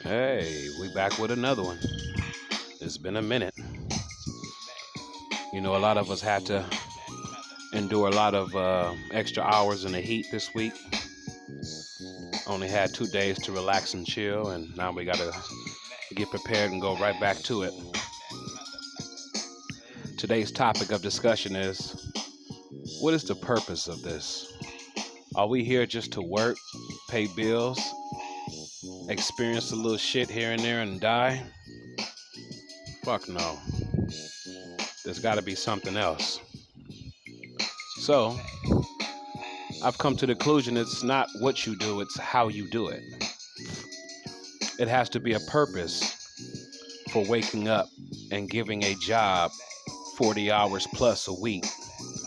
Hey, we back with another one. It's been a minute. A lot of us had to endure a lot of extra hours in the heat this week. Only had 2 days to relax and chill, and now we got to get prepared and go right back to it. Today's topic of discussion is, what is the purpose of this? Are we here just to work, pay bills, experience a little shit here and there and die? Fuck no. There's got to be something else. So, I've come to the conclusion it's not what you do, it's how you do it. It has to be a purpose for waking up and giving a job 40 hours plus a week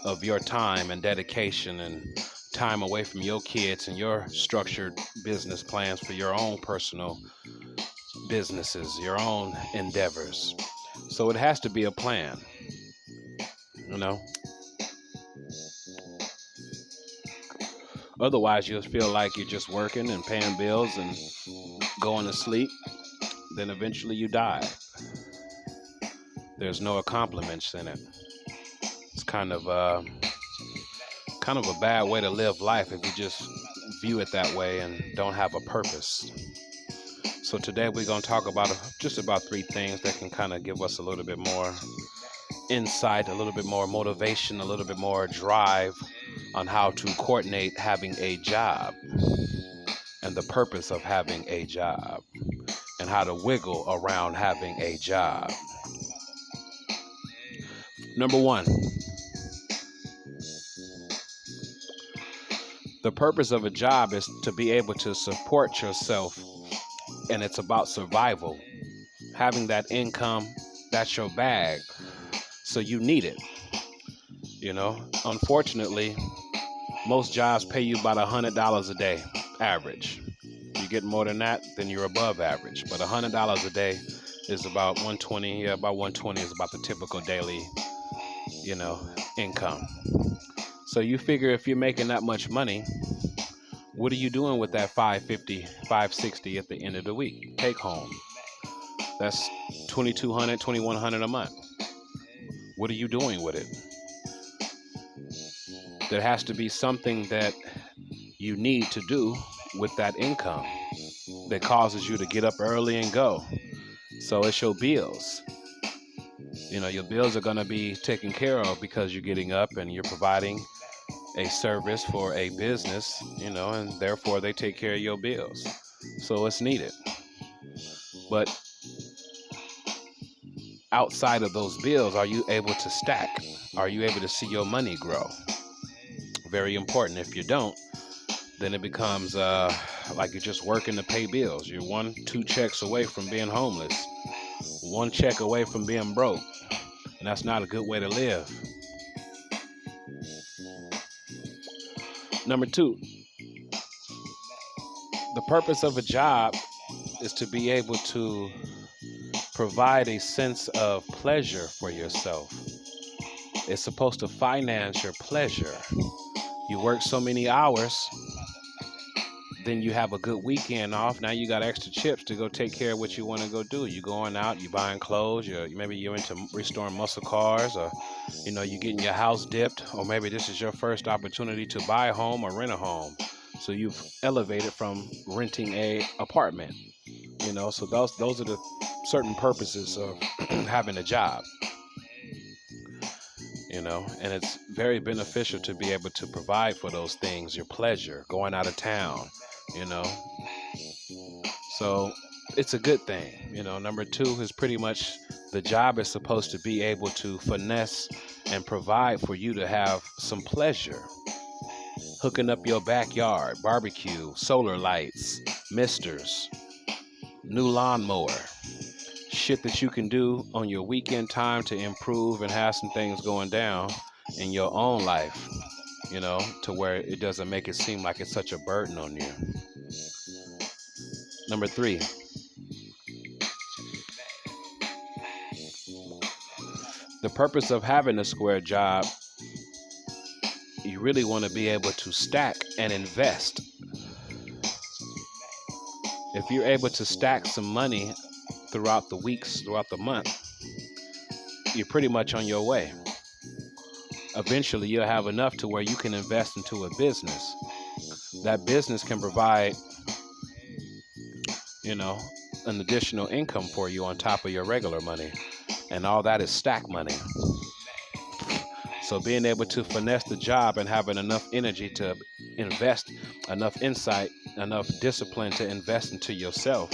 of your time and dedication and time away from your kids and your structured business plans for your own personal businesses, your own endeavors. So it has to be a plan, you know? Otherwise, you'll feel like you're just working and paying bills and going to sleep. Then eventually you die. There's no accomplishments in it. It's kind of a bad way to live life if you just view it that way and don't have a purpose. So today we're going to talk about just about 3 things that can kind of give us a little bit more insight, a little bit more motivation, a little bit more drive on how to coordinate having a job and the purpose of having a job and how to wiggle around having a job. Number 1, the purpose of a job is to be able to support yourself, and it's about survival. Having that income, that's your bag, so you need it. Unfortunately, most jobs pay you about $100 a day, average. You get more than that, then you're above average. But $100 a day is about 120. Yeah, about 120 is about the typical daily, income. So you figure if you're making that much money, what are you doing with that 550, 560 at the end of the week? Take home. That's 2,200, 2,100 a month. What are you doing with it? There has to be something that you need to do with that income that causes you to get up early and go. So it's your bills. Your bills are going to be taken care of because you're getting up and you're providing a service for a business, and therefore they take care of your bills. So it's needed. But outside of those bills, are you able to stack? Are you able to see your money grow? Very important. If you don't, then it becomes like you're just working to pay bills. You're 1-2 checks away from being homeless, 1 check away from being broke. And that's not a good way to live. Number 2, the purpose of a job is to be able to provide a sense of pleasure for yourself. It's supposed to finance your pleasure. You work so many hours, then you have a good weekend off. Now you got extra chips to go take care of what you want to go do. You're going out, you're buying clothes, maybe you're into restoring muscle cars, or you're getting your house dipped, or maybe this is your first opportunity to buy a home or rent a home. So you've elevated from renting a apartment. So those are the certain purposes of having a job. And it's very beneficial to be able to provide for those things, your pleasure, going out of town, So it's a good thing. Number 2 is pretty much the job is supposed to be able to finesse and provide for you to have some pleasure. Hooking up your backyard, barbecue, solar lights, misters, new lawnmower, shit that you can do on your weekend time to improve and have some things going down in your own life, to where it doesn't make it seem like it's such a burden on you. Number 3, the purpose of having a square job, you really want to be able to stack and invest. If you're able to stack some money throughout the weeks, throughout the month, you're pretty much on your way. Eventually, you'll have enough to where you can invest into a business. That business can provide, you know, an additional income for you on top of your regular money. And all that is stack money. So being able to finesse the job and having enough energy to invest, enough insight, enough discipline to invest into yourself,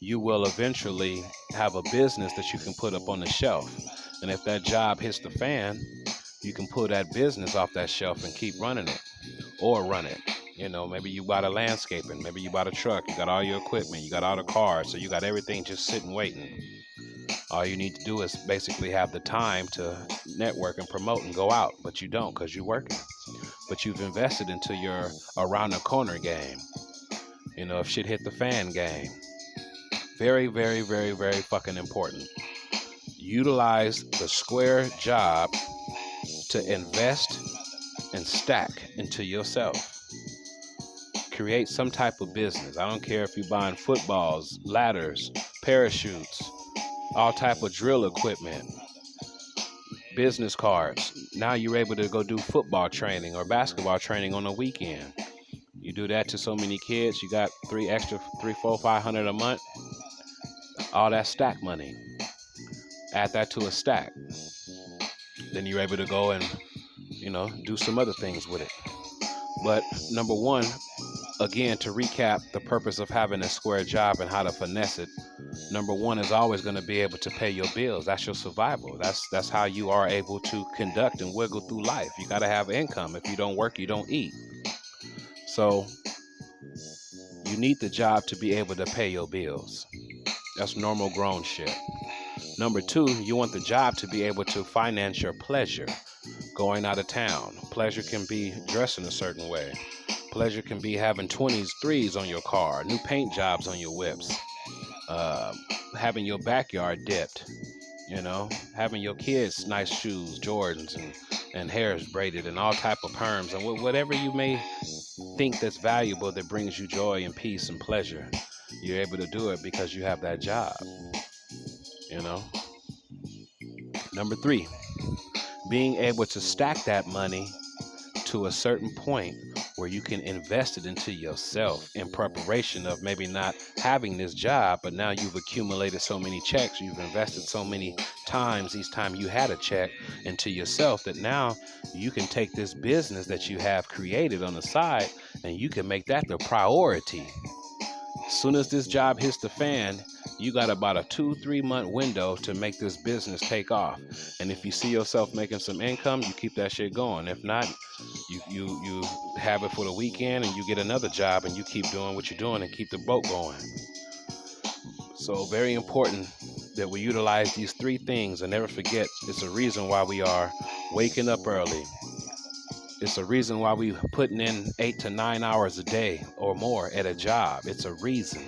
you will eventually have a business that you can put up on the shelf. And if that job hits the fan, you can pull that business off that shelf and keep running it or run it. Maybe you bought a landscaping, maybe you bought a truck, you got all your equipment, you got all the cars, so you got everything just sitting waiting. All you need to do is basically have the time to network and promote and go out, but you don't because you're working. But you've invested into your around the corner game. If shit hit the fan game. Very, very, very, very fucking important. Utilize the square job to invest and stack into yourself. Create some type of business. I don't care if you're buying footballs, ladders, parachutes, all type of drill equipment, business cards. Now you're able to go do football training or basketball training on the weekend. You do that to so many kids, you got three, 4, 500 a month. All that stack money. Add that to a stack. Then you're able to go and, do some other things with it. But number one, again, to recap the purpose of having a square job and how to finesse it, number one is always going to be able to pay your bills. That's your survival. That's how you are able to conduct and wiggle through life. You got to have income. If you don't work, you don't eat. So you need the job to be able to pay your bills. That's normal grown shit. Number two, you want the job to be able to finance your pleasure. Going out of town. Pleasure can be dressing a certain way. Pleasure can be having 20s, 3s on your car, new paint jobs on your whips, having your backyard dipped, having your kids nice shoes, Jordans, and hairs braided and all type of perms and whatever you may think that's valuable that brings you joy and peace and pleasure. You're able to do it because you have that job. Number three, being able to stack that money to a certain point where you can invest it into yourself in preparation of maybe not having this job, but now you've accumulated so many checks, you've invested so many times each time you had a check into yourself that now you can take this business that you have created on the side and you can make that the priority. As soon as this job hits the fan, you got about a 2-3 month window to make this business take off. And if you see yourself making some income, you keep that shit going. If not, you have it for the weekend and you get another job and you keep doing what you're doing and keep the boat going. So very important that we utilize these three things and never forget it's a reason why we are waking up early. It's a reason why we putting in 8 to 9 hours a day or more at a job. It's a reason.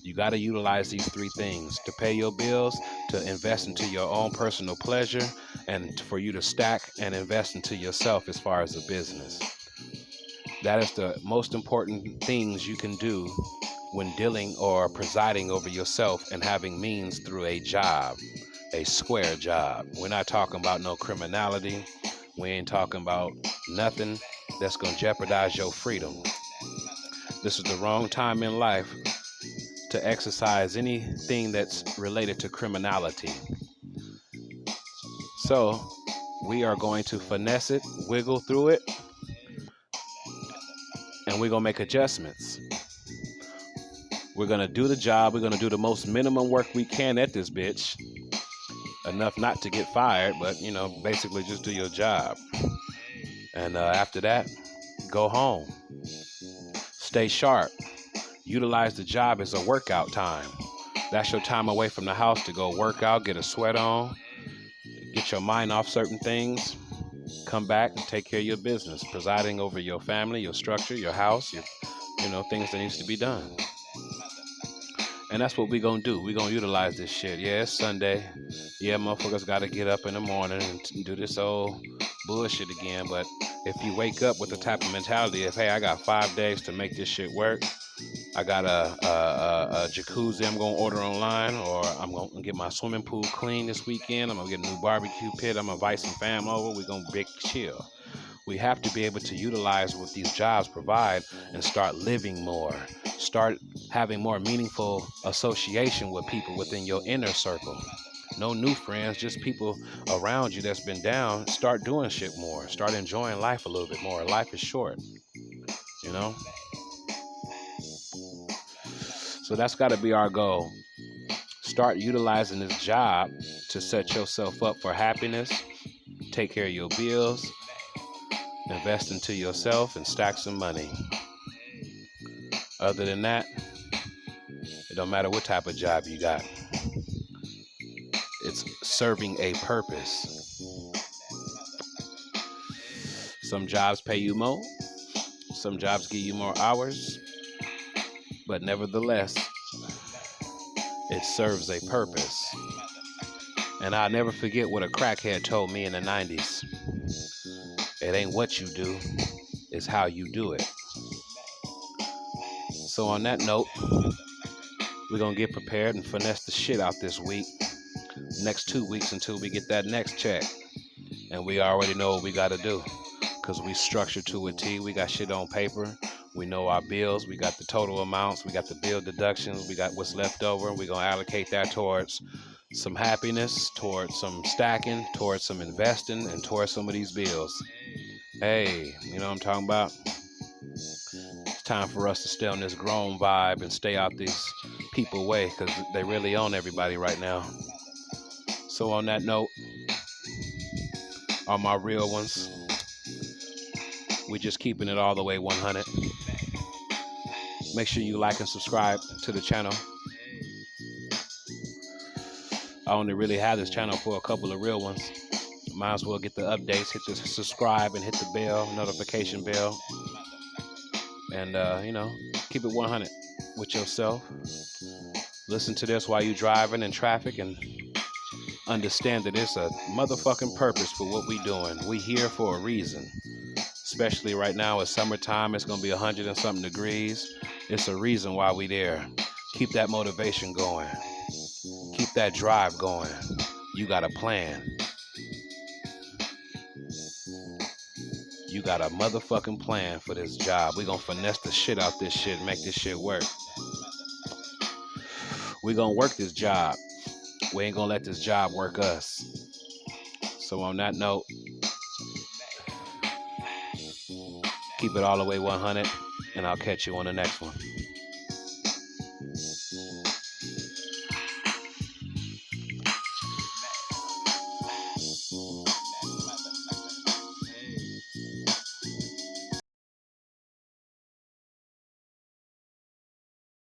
You got to utilize these three things to pay your bills, to invest into your own personal pleasure, and for you to stack and invest into yourself as far as a business. That is the most important things you can do when dealing or presiding over yourself and having means through a job, a square job. We're not talking about no criminality. We ain't talking about nothing that's going to jeopardize your freedom. This is the wrong time in life to exercise anything that's related to criminality. So we are going to finesse it, wiggle through it, and we're going to make adjustments. We're going to do the job. We're going to do the most minimum work we can at this bitch. Enough not to get fired, but, basically just do your job. And after that, go home. Stay sharp. Utilize the job as a workout time. That's your time away from the house to go work out, get a sweat on, get your mind off certain things, come back and take care of your business, presiding over your family, your structure, your house, things that needs to be done. And that's what we're going to do. We're going to utilize this shit. Yeah, it's Sunday. Yeah, motherfuckers got to get up in the morning and do this old bullshit again. But if you wake up with the type of mentality of, hey, I got 5 days to make this shit work, I got a jacuzzi I'm gonna order online, or I'm gonna get my swimming pool clean this weekend. I'm gonna get a new barbecue pit. I'm gonna invite some fam over. We're gonna big chill. We have to be able to utilize what these jobs provide and start living more. Start having more meaningful association with people within your inner circle. No new friends, just people around you that's been down. Start doing shit more. Start enjoying life a little bit more. Life is short, you know? So that's got to be our goal. Start utilizing this job to set yourself up for happiness, take care of your bills, invest into yourself, and stack some money. Other than that, it don't matter what type of job you got. It's serving a purpose. Some jobs pay you more. Some jobs give you more hours. But nevertheless, it serves a purpose. And I'll never forget what a crackhead told me in the 90s. It ain't what you do, it's how you do it. So on that note, we're going to get prepared and finesse the shit out this week. Next 2 weeks until we get that next check. And we already know what we got to do. Because we structured to a T. We got shit on paper. We know our bills. We got the total amounts. We got the bill deductions. We got what's left over. We're going to allocate that towards some happiness, towards some stacking, towards some investing, and towards some of these bills. Hey, you know what I'm talking about? It's time for us to stay on this grown vibe and stay out these people way, because they really own everybody right now. So on that note, all my real ones, we just keeping it all the way 100. Make sure you like and subscribe to the channel. I only really have this channel for a couple of real ones. Might as well get the updates, hit the subscribe and hit the bell, notification bell. And, keep it 100 with yourself. Listen to this while you're driving in traffic and understand that it's a motherfucking purpose for what we doing. We here for a reason. Especially right now, it's summertime. It's going to be 100 and something degrees. It's a reason why we there. Keep that motivation going. Keep that drive going. You got a plan. You got a motherfucking plan for this job. We gonna finesse the shit out this shit, make this shit work. We gonna work this job. We ain't gonna let this job work us. So on that note, keep it all the way 100, and I'll catch you on the next one.